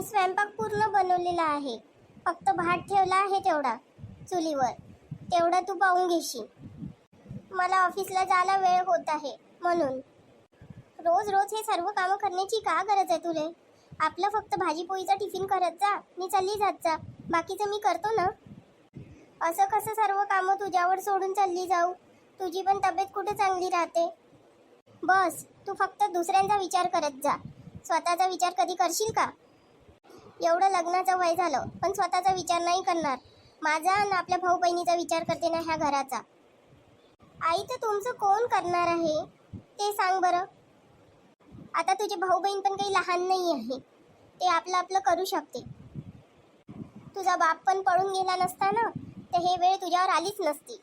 मी स्वयंपाक पूर्ण बनवलेला आहे. फक्त भात ठेवला आहे तेवढा चुलीवर. तेवढं तू पाहून घेशील. मला ऑफिसला जायला वेळ होत आहे म्हणून. रोज रोज हे सर्व कामं करण्याची का गरज आहे तुले? आपलं फक्त भाजी पोळीचा टिफिन करत जा, मी चालली जात जा. बाकीचं मी करतो ना. असं कसं सर्व कामं तुझ्यावर सोडून चालली जाऊ? तुझी पण तब्येत कुठे चांगली राहते? बस तू फक्त दुसऱ्यांचा विचार करत जा. स्वतःचा विचार कधी करशील का? एवढं लग्नाचं वय झालं पण स्वतःचा विचार नाही करणार. माझा आणि आपल्या भाऊ बहिणीचा विचार करते ना ह्या घराचा. आई तर तुमचं कोण करणार आहे ते सांग बरं. आता तुझे भाऊ बहीण पण काही लहान नाही आहे. ते आपलं आपलं करू शकते. तुझा बाप पण पळून गेला नसता ना तर हे वेळ तुझ्यावर आलीच नसती.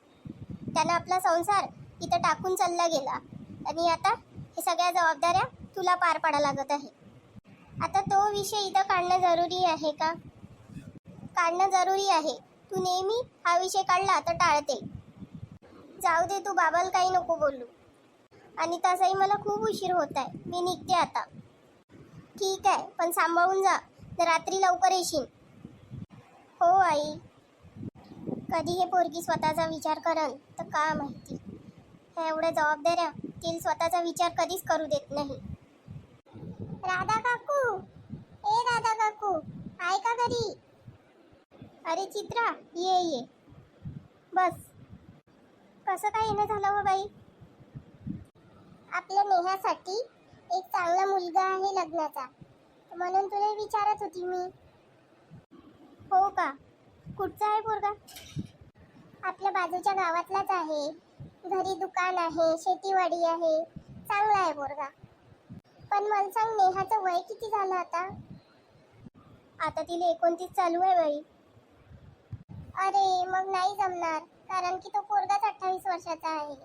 त्यानं आपला संसार इथं टाकून चालला गेला आणि आता हे सगळ्या जबाबदाऱ्या तुला पार पाडा लागत आहे. आता तो विषय इथं काढणं जरुरी आहे का? काढणं जरुरी आहे. तू नेहमी हा विषय काढला तर टाळते. जाऊ दे, तू बाबाला काही नको बोलू. आणि तसंही मला खूप उशीर होत आहे. मी निघते आता. ठीक आहे, पण सांभाळून जा. रात्री लवकर येशील. हो आई. कधी हे पोरगी स्वतःचा विचार करन तर का माहिती. ह्या एवढ्या जबाबदाऱ्या तिला स्वतःचा विचार कधीच करू देत नाही. राधा काकू, ए राधा काकू, आहे का घरी? अरे चित्रा, ये ये बस. कसं काय येणं झालं हो बाई? आपल्या नेहासाठी एक चांगला मुलगा आहे लग्नाचा, म्हणून तुला विचारत होती मी. हो का? कुठचा आहे पोरगा? आपल्या बाजूच्या गावातलाच आहे. घरी दुकान आहे, शेतीवाडी आहे. चांगला आहे पोरगा. पण मला सांग, नेहाचं वय किती झालं आता? आता तिला 29 चालू आहे बाई. अरे मग नाही जमणार, कारण की तो पोरगाच 28 वर्षाचा आहे.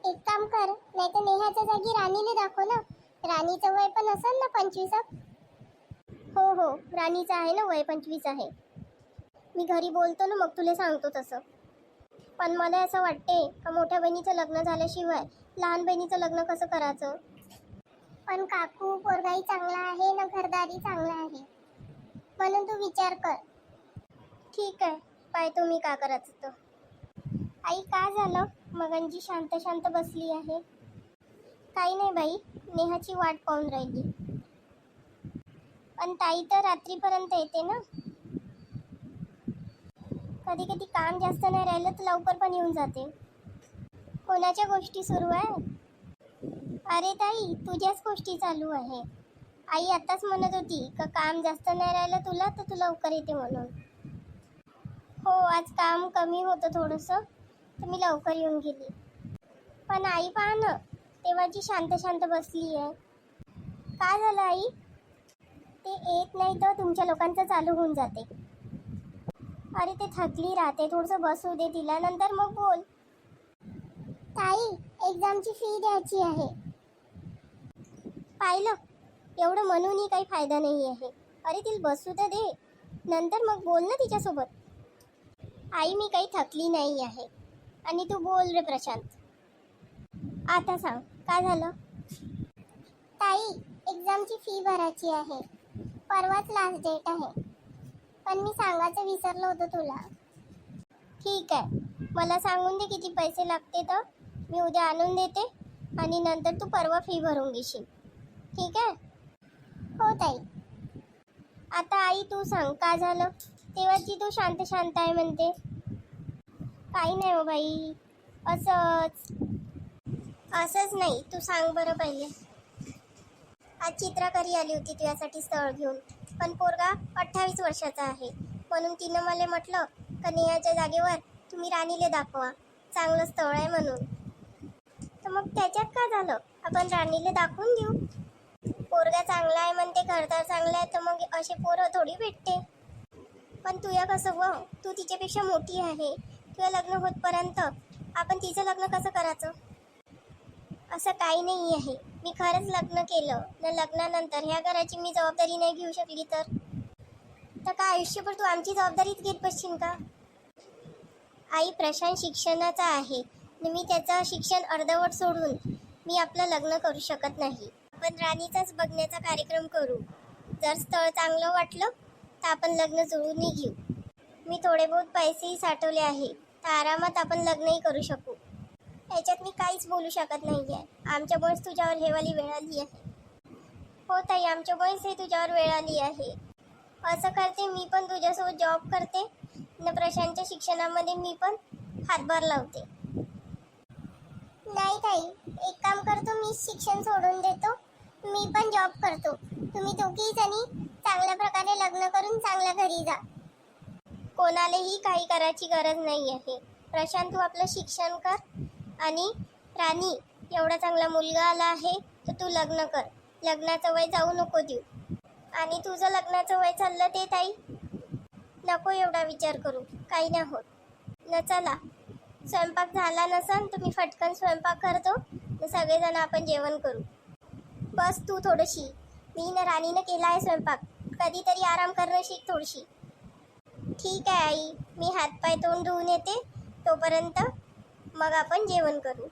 एक काम कर, नाही तर नेहाच्या जागी राणीला दाखव ना. राणीचं वय पण असेल ना 25. हो हो, राणीचं आहे ना वय 25 आहे. मी घरी बोलतो ना, मग तुला सांगतो तसं. पण मला असं वाटते का मोठ्या बहिणीचं लग्न झाल्याशिवाय लहान बहिणीचं लग्न कसं करायचं? पण काकू, पोरगाही चांगला आहे ना, घरदारी चांगला आहे, म्हणून तू विचार कर. ठीक आहे, पाहतो मी का करायचं तर. आई काय झालं? मगांची शांत शांत बसली आहे. काही नाही बाई, नेहाची वाट पाहून राहिली. पण ताई तर रात्रीपर्यंत येते ना. कधी कधी काम जास्त नाही राहिलं तर लवकर पण येऊन जाते. कोणाच्या गोष्टी सुरू आहे? अरे ताई, तुझ्याच गोष्टी चालू आहे. आई आताच म्हणत होती का काम जास्त नाही राहिलं तुला तर तू लवकर येते म्हणून. हो, आज काम कमी होतं थोडंसं तर मी लवकर येऊन गेली. पण आई पहा ना, तेव्हाची शांत शांत बसली आहे. काय झालं आई? ते येत नाही तर तुमच्या लोकांचं चालू होऊन जाते. अरे ते थकली राहते, थोडंसं बसू दे तिला, नंतर मग बोल. ताई, एक्झामची फी द्यायची आहे. पाहिलं, एवढं म्हणूनही काही फायदा नाही आहे. अरे तिला बसू तर दे, नंतर मग बोल ना तिच्यासोबत. आई मी काही थकली नाही आहे. आणि तू बोल रे प्रशांत. आता सांग काय झालं? ताई, एक्झामची फी भरायची आहे. परवाच लास्ट डेट आहे. पण मी सांगायचं विसरलो होतो तुला. ठीक आहे, मला सांगून दे किती पैसे लागते तर मी उद्या आणून देते आणि नंतर तू परवा फी भरून घेशील. ठीक आहे? हो ताई. आता आई तू सांग काय झालं? तेव्हाची तू शांत शांत आहे म्हणते. काही नाही हो बाई, असंच नाही. तू सांग बरं पहिले. आज चित्रा घरी आली होती तुझ्यासाठी स्थळ घेऊन, पण पोरगा 28 वर्षाचा आहे. म्हणून तिनं मला म्हटलं का नेहाच्या जागेवर तुम्ही राणीला दाखवा, चांगलं स्थळ आहे म्हणून. तर मग त्याच्यात काय झालं? आपण राणीला दाखवून देऊ. पोरगा चांगला आहे म्हणते, घरदार चांगला आहे, तर मग असे पोरं थोडी भेटते. पण तुया कसं व, तू तिच्यापेक्षा मोठी आहे. तुझं लग्न होतपर्यंत आपण तिचं लग्न कसं करायचं? असं काही नाही आहे. मी खरंच लग्न केलं ना, लग्नानंतर ह्या घराची मी जबाबदारी नाही घेऊ शकली तर काय आयुष्यभर तू आमची जबाबदारीच घेत बसशील का? आई, प्रशांत शिक्षणाचा आहे. मी त्याचं शिक्षण अर्धवट सोडून मी आपलं लग्न करू शकत नाही. आपण राणीचाच बघण्याचा कार्यक्रम करू. जर स्थळ चांगलं वाटलं तर आपण लग्न जुळूनही घेऊ. मी थोडे बहुत पैसेही साठवले आहे, तर आरामात आपण लग्नही करू शकू. याच्यात मी काहीच बोलू शकत नाही आहे. आमच्यामुळेच तुझ्यावर हेवाली वेळ आली आहे. हो ताई, आमच्यामुळेच हे तुझ्यावर वेळ आली आहे. असं करते, मी पण तुझ्यासोबत जॉब करते न प्रशांतच्या शिक्षणामध्ये मी पण हातभार लावते. नाही ताई, एक काम करतो, मी शिक्षण सोडून देतो, मी पण जॉब करतो. तुम्ही दोघी जणी चांगल्या प्रकारे लग्न करून चांगल्या घरी जा. कोणालाही काही करायची गरज नाही आहे. प्रशांत, तू आपलं शिक्षण कर आणि राणी एवढा चांगला मुलगा आला आहे तर तू लग्न कर. लग्नाचं वय जाऊ नको देऊ. आणि तुझं लग्नाचं वय चाललं ते ताई, नको एवढा विचार करू, काही नाही होत न. चला, स्वयंपाक झाला नसन तर मी फटकन स्वयंपाक करतो, तर सगळेजण आपण जेवण करू. बस तू थोडीशी, मी न राणीनं केला आहे स्वयंपाक, कधीतरी आराम करणं शिक थोडीशी. ठीक आहे आई, मी हातपाय तोंड धुवून येते, तोपर्यंत मग आपण जेवण करू.